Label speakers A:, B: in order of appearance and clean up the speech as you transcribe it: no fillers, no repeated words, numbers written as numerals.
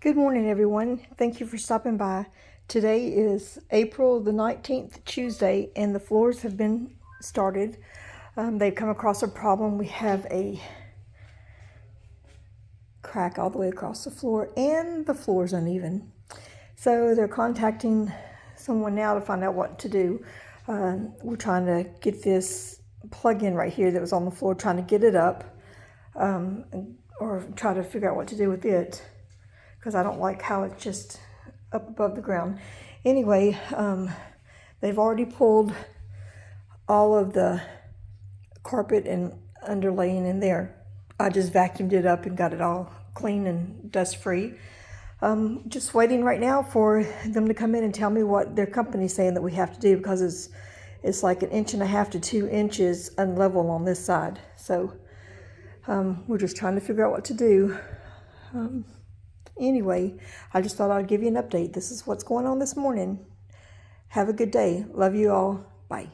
A: Good morning, everyone. Thank you for stopping by. Today is April the 19th, Tuesday, and the floors have been started. They've come across a problem. We have a crack all the way across the floor, and the floor is uneven. So they're contacting someone now to find out what to do. We're trying to get this plug-in right here that was on the floor, trying to get it up, or try to figure out what to do with it, because I don't like how it's just up above the ground. Anyway, they've already pulled all of the carpet and underlaying in there. I just vacuumed it up and got it all clean and dust free. Just waiting right now for them to come in and tell me what their company's saying that we have to do, because it's like 1.5 inches to 2 inches unlevel on this side. So we're just trying to figure out what to do. Anyway, I just thought I'd give you an update. This is what's going on this morning. Have a good day. Love you all. Bye.